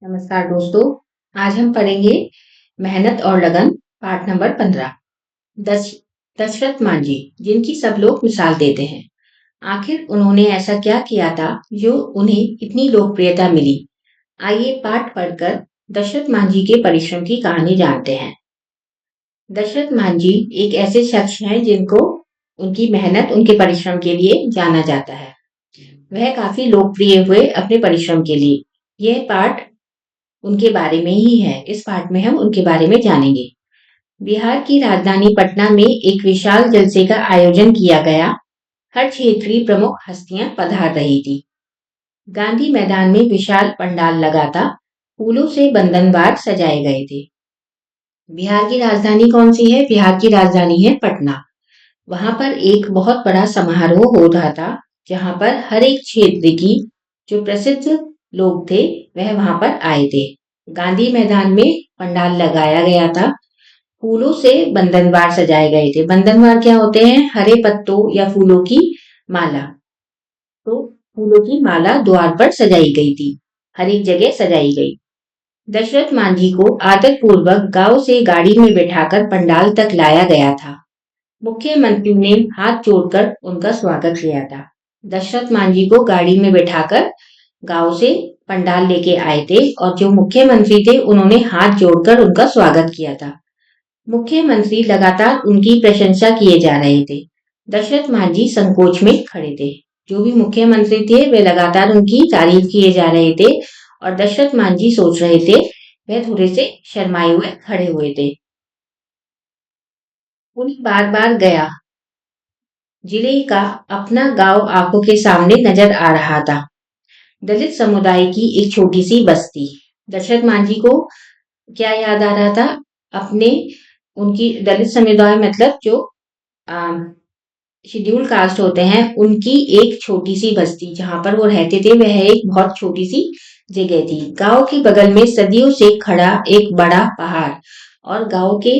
नमस्कार दोस्तों। आज हम पढ़ेंगे मेहनत और लगन पाठ नंबर 15। दशरथ मांझी, जिनकी सब लोग मिसाल देते हैं। आखिर उन्होंने ऐसा क्या किया था जो उन्हें इतनी लोकप्रियता मिली। आइए पाठ पढ़कर दशरथ मांझी के परिश्रम की कहानी जानते हैं। दशरथ मांझी एक ऐसे शख्स हैं जिनको उनकी मेहनत, उनके परिश्रम के लिए जाना जाता है। वह काफी लोकप्रिय हुए अपने परिश्रम के लिए। यह पाठ उनके बारे में ही है। इस पाठ में हम उनके बारे में जानेंगे। बिहार की राजधानी पटना में एक विशाल जलसे का आयोजन किया गया। हर क्षेत्रीय प्रमुख हस्तियां पधार रही थी। गांधी मैदान में विशाल पंडाल लगा था। फूलों से बंधनवार सजाए गए थे। बिहार की राजधानी कौन सी है? बिहार की राजधानी है पटना। वहां पर एक बहुत बड़ा समारोह हो रहा था, जहां पर हर एक क्षेत्र की जो प्रसिद्ध लोग थे वह वहां पर आए थे। गांधी मैदान में पंडाल लगाया गया था। फूलों से बंधनवार सजाए गए थे। बंधनवार क्या होते हैं? हरे पत्तों या फूलों की माला। तो फूलों की माला द्वार पर सजाई गई थी। हर एक जगह सजाई गई। दशरथ मांझी को आदर पूर्वक गांव से गाड़ी में बैठाकर पंडाल तक लाया गया था। मुख्यमंत्री ने हाथ जोड़कर उनका स्वागत किया था। दशरथ मांझी को गाड़ी में बैठाकर गांव से पंडाल लेके आए थे और जो मुख्यमंत्री थे उन्होंने हाथ जोड़कर उनका स्वागत किया था। मुख्यमंत्री लगातार उनकी प्रशंसा किए जा रहे थे। दशरथ मांझी संकोच में खड़े थे। जो भी मुख्यमंत्री थे वे लगातार उनकी तारीफ किए जा रहे थे और दशरथ मांझी सोच रहे थे, वह थोड़े से शर्माए हुए खड़े हुए थे। उन्हें बार बार गया जिले का अपना गांव आंखों के सामने नजर आ रहा था। दलित समुदाय की एक छोटी सी बस्ती। दशरथ मांझी को क्या याद आ रहा था? अपने उनकी दलित समुदाय मतलब जो शेड्यूल कास्ट होते हैं उनकी एक छोटी सी बस्ती जहां पर वो रहते थे, वह एक बहुत छोटी सी जगह थी। गांव के बगल में सदियों से खड़ा एक बड़ा पहाड़ और गांव के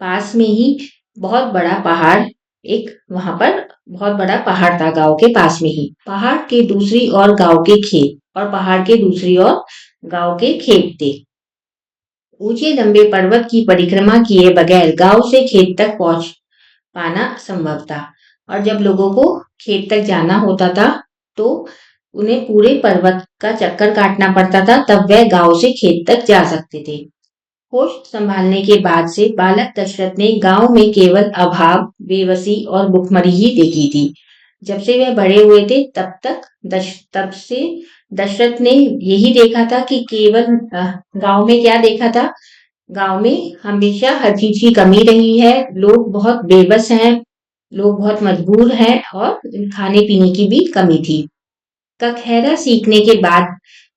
पास में ही बहुत बड़ा पहाड़, एक वहां पर बहुत बड़ा पहाड़ था गांव के पास में ही। पहाड़ के दूसरी ओर गांव के खेत और पहाड़ के दूसरी ओर गांव के खेत थे। ऊंचे लंबे पर्वत की परिक्रमा किए बगैर गांव से खेत तक पहुंच पाना असंभव था। और जब लोगों को खेत तक जाना होता था तो उन्हें पूरे पर्वत का चक्कर काटना पड़ता था, तब वह गांव से खेत तक जा सकते थे। होश संभालने के बाद से बालक दशरथ ने गांव में केवल अभाव, बेबसी और भुखमरी ही देखी थी। जब से वह बड़े हुए थे तब से दशरथ ने यही देखा था कि केवल गांव में क्या देखा था? गांव में हमेशा हर चीज की कमी रही है। लोग बहुत बेबस हैं, लोग बहुत मजबूर हैं और खाने पीने की भी कमी थी। कखहरा सीखने के बाद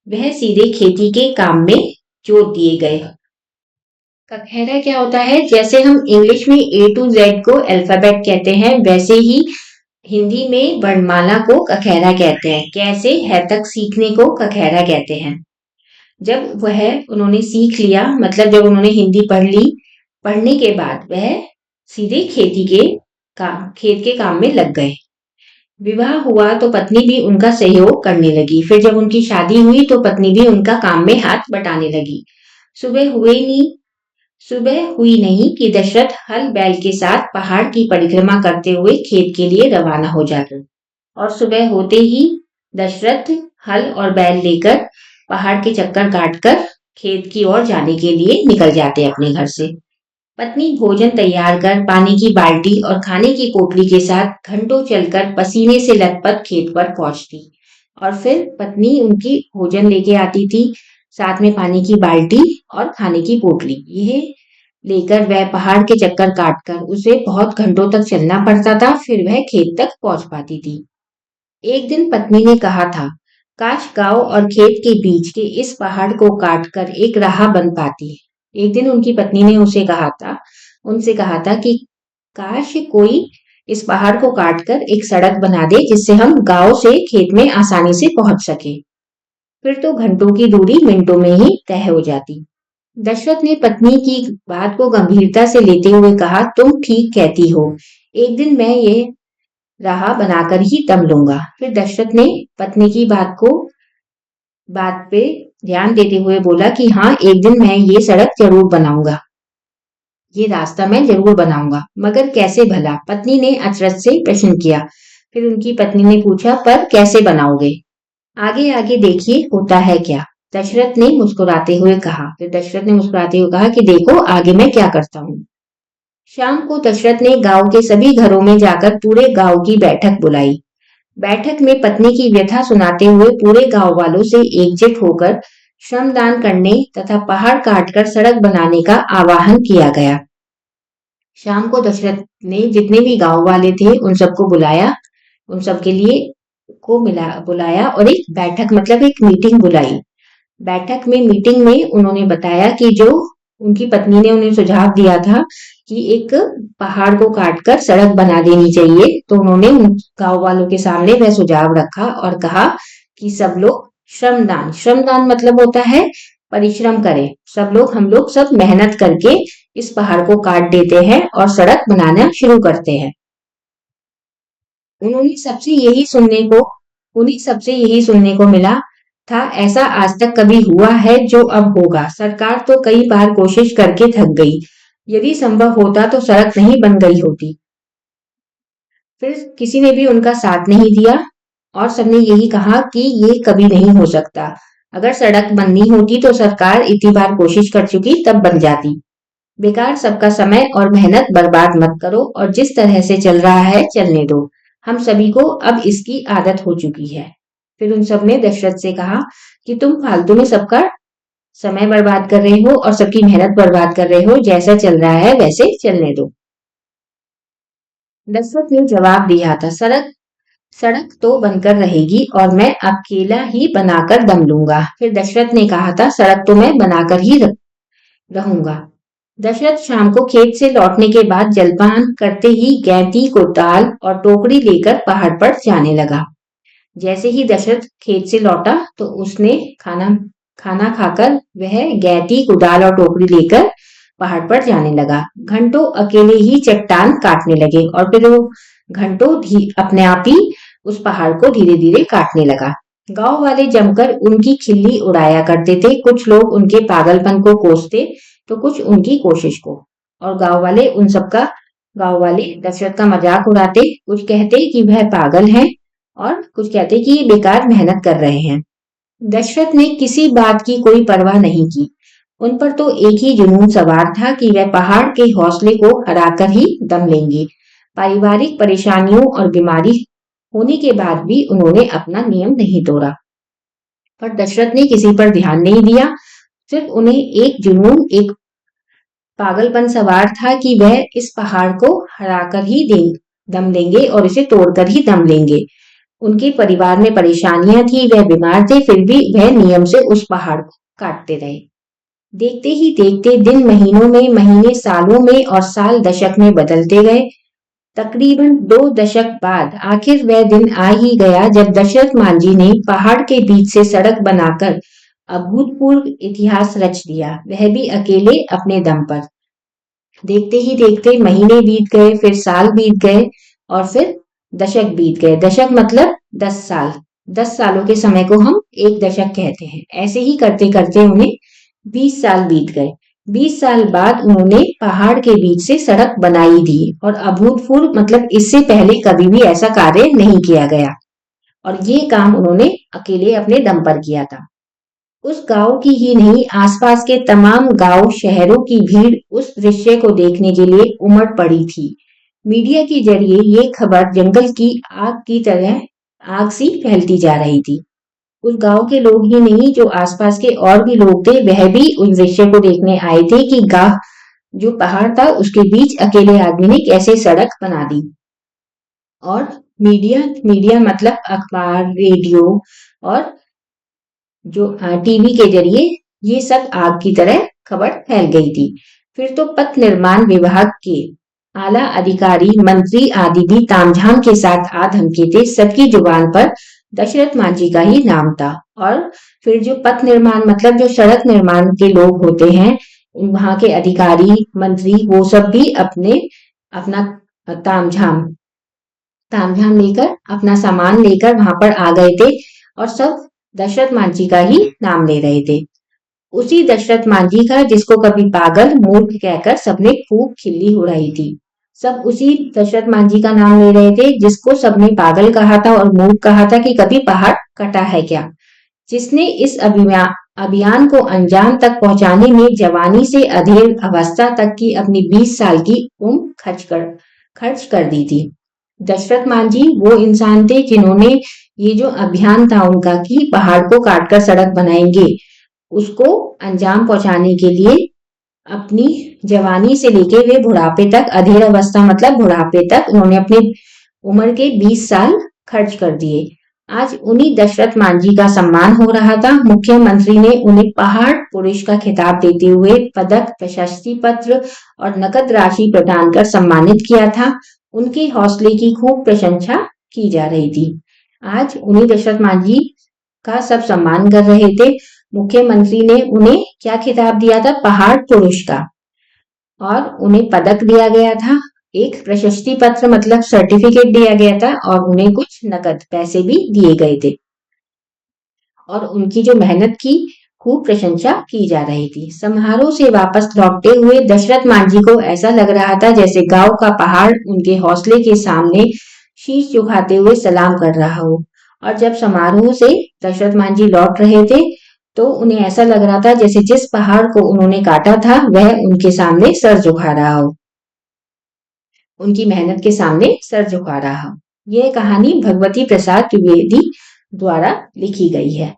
वह सीधे खेती के काम में जोड़ दिए गए। कखहरा क्या होता है? जैसे हम इंग्लिश में ए टू जेड को अल्फाबेट कहते हैं, वैसे ही हिंदी में वर्णमाला को कखहरा कहते हैं। कैसे है तक सीखने को कखहरा कहते हैं। जब वह उन्होंने सीख लिया, मतलब जब उन्होंने हिंदी पढ़ ली, पढ़ने के बाद वह सीधे खेत के काम में लग गए। विवाह हुआ तो पत्नी भी उनका सहयोग करने लगी। फिर जब उनकी शादी हुई तो पत्नी भी उनका काम में हाथ बटाने लगी। सुबह हुई नहीं सुबह हुई नहीं कि दशरथ हल बैल के साथ पहाड़ की परिक्रमा करते हुए खेत के लिए रवाना हो जाते। और सुबह होते ही दशरथ हल और बैल लेकर पहाड़ के चक्कर काटकर खेत की ओर जाने के लिए निकल जाते अपने घर से। पत्नी भोजन तैयार कर पानी की बाल्टी और खाने की पोटली के साथ घंटों चलकर पसीने से लथपथ खेत पर पहुंचती और फिर पत्नी उनकी भोजन लेके आती थी, साथ में पानी की बाल्टी और खाने की पोटली। यह लेकर वह पहाड़ के चक्कर काटकर उसे बहुत घंटों तक चलना पड़ता था, फिर वह खेत तक पहुंच पाती थी। एक दिन पत्नी ने कहा था, काश गांव और खेत के बीच के इस पहाड़ को काटकर एक राह बन पाती। एक दिन उनकी पत्नी ने उनसे कहा था कि काश कोई इस पहाड़ को काटकर एक सड़क बना दे जिससे हम गांव से खेत में आसानी से पहुंच सके। फिर तो घंटों की दूरी मिनटों में ही तय हो जाती। दशरथ ने पत्नी की बात को गंभीरता से लेते हुए कहा, तुम ठीक कहती हो। एक दिन मैं ये राह बनाकर ही दम लूंगा। फिर दशरथ ने पत्नी की बात को बात पे ध्यान देते हुए बोला कि हाँ, एक दिन मैं ये सड़क जरूर बनाऊंगा, ये रास्ता मैं जरूर बनाऊंगा, मगर कैसे भला? पत्नी ने अचरज से प्रश्न किया। फिर उनकी पत्नी ने पूछा, पर कैसे बनाओगे? आगे आगे देखिए होता है क्या। दशरथ ने मुस्कुराते हुए कहा। फिर दशरथ ने मुस्कुराते हुए कहा कि देखो आगे मैं क्या करता हूँ। शाम को दशरथ ने गांव के सभी घरों में जाकर पूरे गांव की बैठक बुलाई। बैठक में पत्नी की व्यथा सुनाते हुए पूरे गांव वालों से एकजुट होकर श्रमदान करने तथा पहाड़ काटकर सड़क बनाने का आह्वान किया गया। शाम को दशरथ ने जितने भी गांव वाले थे उन सबको बुलाया, उन सबके लिए को मिला बुलाया और एक बैठक मतलब एक मीटिंग बुलाई। बैठक में मीटिंग में उन्होंने बताया कि जो उनकी पत्नी ने उन्हें सुझाव दिया था कि एक पहाड़ को काटकर सड़क बना देनी चाहिए, तो उन्होंने गांव वालों के सामने वह सुझाव रखा और कहा कि सब लोग श्रमदान, श्रमदान मतलब होता है परिश्रम करें, सब लोग हम लोग सब मेहनत करके इस पहाड़ को काट देते हैं और सड़क बनाना शुरू करते हैं। उन्होंने सबसे यही सुनने को उन्हें सबसे यही सुनने को मिला था, ऐसा आज तक कभी हुआ है जो अब होगा। सरकार तो कई बार कोशिश करके थक गई, यदि संभव होता तो सड़क नहीं बन गई होती। फिर किसी ने भी उनका साथ नहीं दिया और सबने यही कहा कि ये कभी नहीं हो सकता। अगर सड़क बननी होती तो सरकार इतनी बार कोशिश कर चुकी, तब बन जाती। बेकार सबका समय और मेहनत बर्बाद मत करो और जिस तरह से चल रहा है चलने दो। हम सभी को अब इसकी आदत हो चुकी है। फिर उन सब ने दशरथ से कहा कि तुम फालतू में सबका समय बर्बाद कर रहे हो और सबकी मेहनत बर्बाद कर रहे हो, जैसा चल रहा है वैसे चलने दो। दशरथ ने जवाब दिया था, सड़क सड़क तो बनकर रहेगी और मैं अकेला ही बनाकर दम लूंगा। फिर दशरथ ने कहा था, सड़क तो मैं बनाकर ही रहूंगा। दशरथ शाम को खेत से लौटने के बाद जलपान करते ही गैती को दाल और टोकरी लेकर पहाड़ पर जाने लगा। जैसे ही दशरथ खेत से लौटा तो उसने खाना खाना खाकर वह गैती कुदाल और टोकरी लेकर पहाड़ पर जाने लगा। घंटों अकेले ही चट्टान काटने लगे और फिर वो घंटों अपने आप ही उस पहाड़ को धीरे धीरे काटने लगा। गांव वाले जमकर उनकी खिल्ली उड़ाया करते थे, कुछ लोग उनके पागलपन को कोसते तो कुछ उनकी कोशिश को। और गांव वाले दशरथ का मजाक उड़ाते, कुछ कहते कि वह पागल है और कुछ कहते कि ये बेकार मेहनत कर रहे हैं। दशरथ ने किसी बात की कोई परवाह नहीं की। उन पर तो एक ही जुनून सवार था कि वह पहाड़ के हौसले को हराकर ही दम लेंगे। पारिवारिक परेशानियों और बीमारी होने के बाद भी उन्होंने अपना नियम नहीं तोड़ा। पर दशरथ ने किसी पर ध्यान नहीं दिया। सिर्फ उन्हें एक पागलपन सवार था कि वह इस पहाड़ को हराकर ही दम लेंगे और इसे तोड़कर ही दम लेंगे। उनके परिवार में परेशानियां थी, वह बीमार थे, फिर भी वह नियम से उस पहाड़ को काटते रहे। देखते ही देखते दिन महीनों में, महीने सालों में और साल दशक में बदलते गए। तकरीबन 2 दशक बाद आखिर वह दिन आ ही गया जब दशरथ मांझी ने पहाड़ के बीच से सड़क बनाकर अभूतपूर्व इतिहास रच दिया, वह भी अकेले अपने दम पर। देखते ही देखते महीने बीत गए, फिर साल बीत गए और फिर दशक बीत गए। दशक मतलब 10 साल। 10 सालों के समय को हम एक दशक कहते हैं। ऐसे ही करते करते उन्हें 20 साल बीत गए। 20 साल बाद उन्होंने पहाड़ के बीच से सड़क बनाई थी और अभूतपूर्व मतलब इससे पहले कभी भी ऐसा कार्य नहीं किया गया और ये काम उन्होंने अकेले अपने दम पर किया था। उस गांव की ही नहीं, आसपास के तमाम गांव शहरों की भीड़ उस दृश्य को देखने के लिए उमड़ पड़ी थी। मीडिया के जरिए ये खबर जंगल की आग की तरह आग सी फैलती जा रही थी। उस गांव के लोग ही नहीं, जो आसपास के और भी लोग थे, वह भी उस दृश्य को देखने आए थे कि गांव जो पहाड़ था उसके बीच अकेले आदमी ने कैसे सड़क बना दी। और मीडिया मीडिया मतलब अखबार, रेडियो और जो टीवी के जरिए ये सब आग की तरह खबर फैल गई थी। फिर तो पथ निर्माण विभाग के आला अधिकारी, मंत्री आदि भी तामझाम के साथ आ धमके थे। सबकी जुबान पर दशरथ मांझी का ही नाम था। और फिर जो पथ निर्माण मतलब जो सड़क निर्माण के लोग होते हैं, वहां के अधिकारी, मंत्री, वो सब भी अपना तामझाम तामझाम लेकर, अपना सामान लेकर वहां पर आ गए थे और सब दशरथ मांझी का ही नाम ले रहे थे। उसी दशरथ मांझी का जिसको कभी पागल मूर्ख कहकर सबने खूब खिल्ली उड़ाई थी। सब उसी दशरथ मांझी का नाम ले रहे थे जिसको सबने पागल कहा था और मूर्ख कहा था कि कभी पहाड़ कटा है क्या, जिसने इस अभियान को अंजाम तक पहुंचाने में जवानी से अधेड़ अवस्था तक की अपनी 20 साल की उम्र खर्च कर दी थी। दशरथ मांझी वो इंसान थे जिन्होंने ये जो अभियान था उनका कि पहाड़ को काटकर सड़क बनाएंगे, उसको अंजाम पहुंचाने के लिए अपनी जवानी से लेके वे बुढ़ापे तक, अधेड़ अवस्था मतलब बुढ़ापे तक, उन्होंने अपने उम्र के 20 साल खर्च कर दिए। आज उन्हीं दशरथ मांझी का सम्मान हो रहा था। मुख्यमंत्री ने उन्हें पहाड़ पुरुष का खिताब देते हुए पदक, प्रशस्ति पत्र और नकद राशि प्रदान कर सम्मानित किया था। उनके हौसले की खूब प्रशंसा की जा रही थी। आज उन्हीं दशरथ मांझी का सब सम्मान कर रहे थे। मुख्यमंत्री ने उन्हें क्या खिताब दिया था? पहाड़ पुरुष का। और उन्हें पदक दिया गया था, एक प्रशस्ति पत्र मतलब सर्टिफिकेट दिया गया था, और उन्हें कुछ नकद पैसे भी दिए गए थे। और उनकी जो मेहनत की खूब प्रशंसा की जा रही थी। समारोह से वापस लौटते हुए दशरथ मांझी को ऐसा लग रहा था जैसे गांव का पहाड़ उनके हौसले के सामने शीश झुकाते हुए सलाम कर रहा हो। और जब समारोह से दशरथ मांझी लौट रहे थे तो उन्हें ऐसा लग रहा था जैसे जिस पहाड़ को उन्होंने काटा था वह उनके सामने सर झुका रहा हो, उनकी मेहनत के सामने सर झुका रहा हो। यह कहानी भगवती प्रसाद द्विवेदी द्वारा लिखी गई है।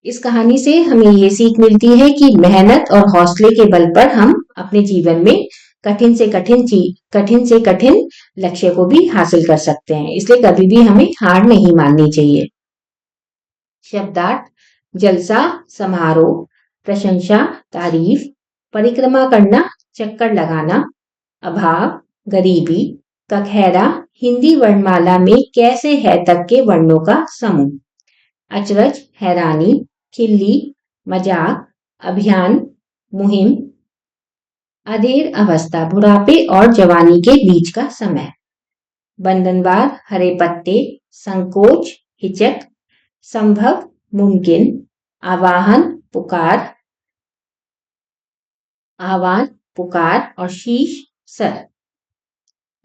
इस कहानी से हमें ये सीख मिलती है कि मेहनत और हौसले के बल पर हम अपने जीवन में कठिन से कठिन लक्ष्य को भी हासिल कर सकते हैं। इसलिए कभी भी हमें हार नहीं माननी चाहिए। शब्दार्थ: जलसा, समारोह, प्रशंसा, तारीफ, परिक्रमा करना, चक्कर लगाना, अभाव, गरीबी, कखैरा, हिंदी वर्णमाला में कैसे है तक के वर्णों का समूह, अचरज, हैरानी, खिल्ली, मजाक, अभियान, मुहिम, अधेड़ अवस्था, बुढ़ापे और जवानी के बीच का समय, बंधनवार, हरे पत्ते, संकोच, हिचक, संभव, मुमकिन, आवाहन, पुकार, आह्वान, पुकार और शीश, सर।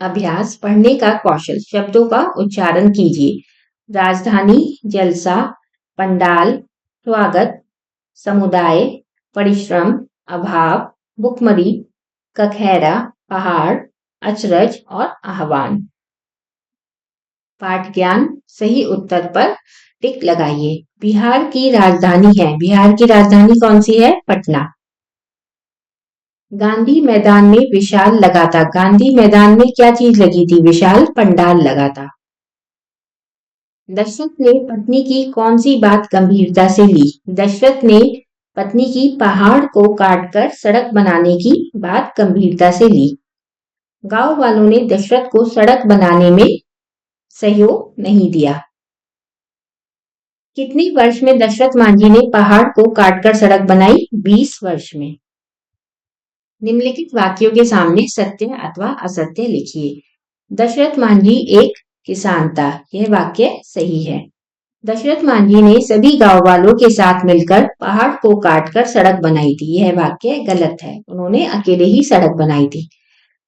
अभ्यास: पढ़ने का कौशल, शब्दों का उच्चारण कीजिए। राजधानी, जलसा, पंडाल, स्वागत, समुदाय, परिश्रम, अभाव, भुखमरी, कखैरा, पहाड़, अचरज और आह्वान। पाठ ज्ञान: सही उत्तर पर टिक लगाइए। बिहार की राजधानी है, बिहार की राजधानी कौन सी है? पटना। गांधी मैदान में विशाल लगा था, गांधी मैदान में क्या चीज लगी थी? विशाल पंडाल लगा था। दशरथ ने पत्नी की कौन सी बात गंभीरता से ली? दशरथ ने पत्नी की पहाड़ को काटकर सड़क बनाने की बात गंभीरता से ली। गांव वालों ने दशरथ को सड़क बनाने में सहयोग नहीं दिया। कितने वर्ष में दशरथ मांझी ने पहाड़ को काटकर सड़क बनाई? 20 वर्ष में। निम्नलिखित वाक्यों के सामने सत्य अथवा असत्य लिखिए। दशरथ मांझी एक किसान था, यह वाक्य सही है। दशरथ मांझी ने सभी गांव वालों के साथ मिलकर पहाड़ को काटकर सड़क बनाई थी, यह वाक्य गलत है, उन्होंने अकेले ही सड़क बनाई थी।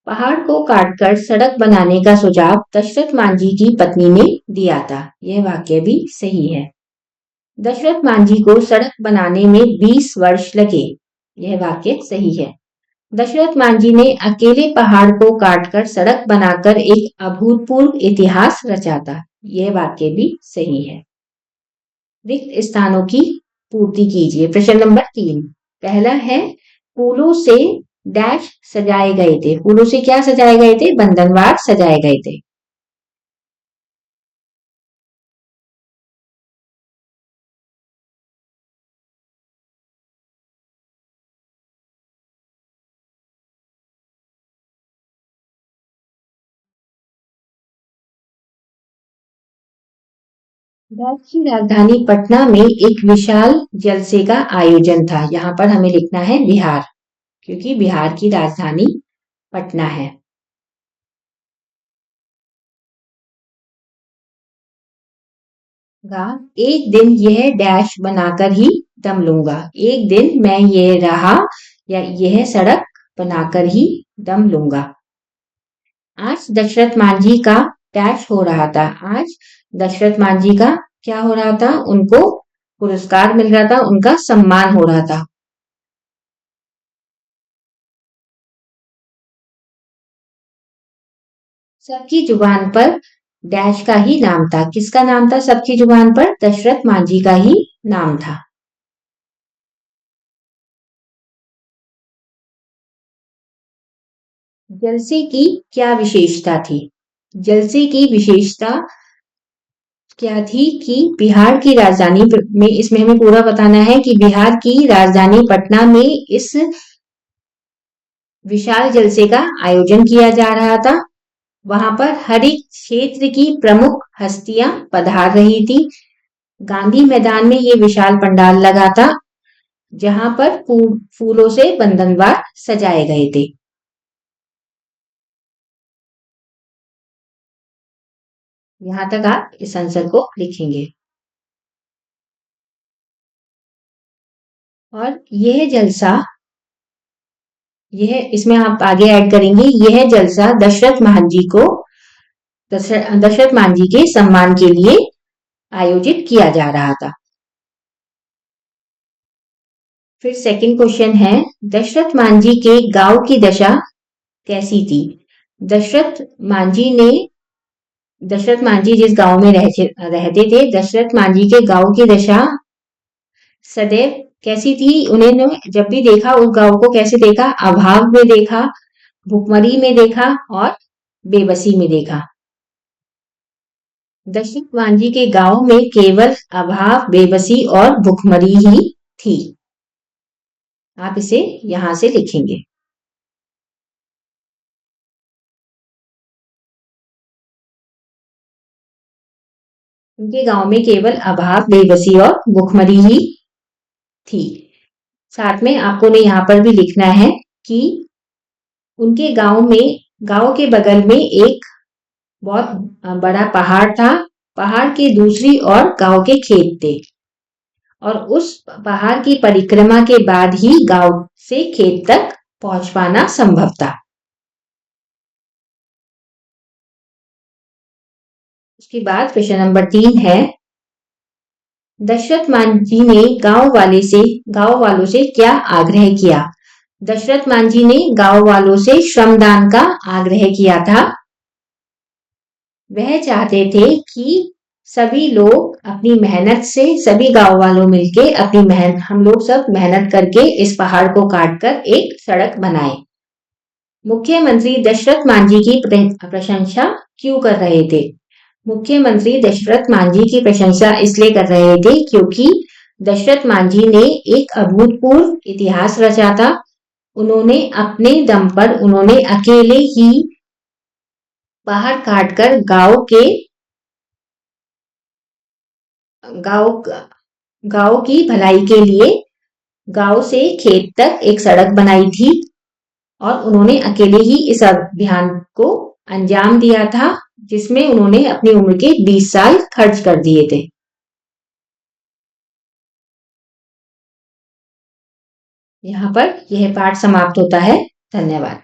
पहाड़ को काटकर सड़क बनाने का सुझाव दशरथ मांझी की पत्नी ने दिया था, यह वाक्य भी सही है। दशरथ मांझी को सड़क बनाने में 20 वर्ष लगे, यह वाक्य सही है। दशरथ मांझी ने अकेले पहाड़ को काटकर सड़क बनाकर एक अभूतपूर्व इतिहास रचा था, यह वाक्य भी सही है। रिक्त स्थानों की पूर्ति कीजिए। प्रश्न नंबर 3, पहला है फूलों से डैश सजाए गए थे। फूलों से क्या सजाए गए थे? बंधनवार सजाए गए थे। भारत की राजधानी पटना में एक विशाल जलसे का आयोजन था। यहाँ पर हमें लिखना है बिहार, क्योंकि बिहार की राजधानी पटना है। गा एक दिन यह डैश बनाकर ही दम लूंगा। एक दिन मैं ये रहा या यह सड़क बनाकर ही दम लूंगा। आज दशरथ मांझी का डैश हो रहा था। आज दशरथ मांझी का क्या हो रहा था? उनको पुरस्कार मिल रहा था, उनका सम्मान हो रहा था। सबकी जुबान पर डैश का ही नाम था। किसका नाम था सबकी जुबान पर? दशरथ मांझी का ही नाम था। जलसे की क्या विशेषता थी? जलसे की विशेषता क्या थी कि बिहार की राजधानी में, इसमें हमें पूरा बताना है कि बिहार की राजधानी पटना में इस विशाल जलसे का आयोजन किया जा रहा था। वहां पर हर एक क्षेत्र की प्रमुख हस्तियां पधार रही थी। गांधी मैदान में ये विशाल पंडाल लगा था, जहां पर फूलों से बंधनवार सजाए गए थे। यहाँ तक आप इस आंसर को लिखेंगे। और यह जलसा, यह इसमें आप आगे ऐड करेंगे, यह जलसा दशरथ मांझी को, दशरथ मांझी के सम्मान के लिए आयोजित किया जा रहा था। फिर सेकंड क्वेश्चन है, दशरथ मांझी के गांव की दशा कैसी थी? दशरथ मांझी ने, दशरथ मांझी जिस गांव में रहते थे, दशरथ मांझी के गांव की दशा सदैव कैसी थी? उन्होंने जब भी देखा उस गांव को कैसे देखा? अभाव में देखा, भुखमरी में देखा और बेबसी में देखा। दशरथ मांझी के गांव में केवल अभाव, बेबसी और भुखमरी ही थी। आप इसे यहां से लिखेंगे। उनके गांव में केवल अभाव, बेबसी और भुखमरी ही थी। साथ में आपको ने यहाँ पर भी लिखना है कि उनके गांव में, गांव के बगल में एक बहुत बड़ा पहाड़ था। पहाड़ के दूसरी ओर गांव के खेत थे और उस पहाड़ की परिक्रमा के बाद ही गांव से खेत तक पहुंच पाना संभव था। उसके बाद प्रश्न नंबर 3 है, दशरथ मांझी ने गांव वालों से क्या आग्रह किया? दशरथ मांझी ने गांव वालों से श्रमदान का आग्रह किया था। वह चाहते थे कि सभी लोग अपनी मेहनत से, सभी गांव वालों मिलके अपनी मेहनत, हम लोग सब मेहनत करके इस पहाड़ को काट कर एक सड़क बनाए। मुख्यमंत्री दशरथ मांझी की प्रशंसा क्यों कर रहे थे? मुख्यमंत्री दशरथ मांझी की प्रशंसा इसलिए कर रहे थे क्योंकि दशरथ मांझी ने एक अभूतपूर्व इतिहास रचा था। उन्होंने अपने दम पर, उन्होंने अकेले ही पहाड़ काटकर गांव गांव की भलाई के लिए गांव से खेत तक एक सड़क बनाई थी और उन्होंने अकेले ही इस अभियान को अंजाम दिया था, जिसमें उन्होंने अपनी उम्र के 20 साल खर्च कर दिए थे। यहाँ पर यह पाठ समाप्त होता है। धन्यवाद।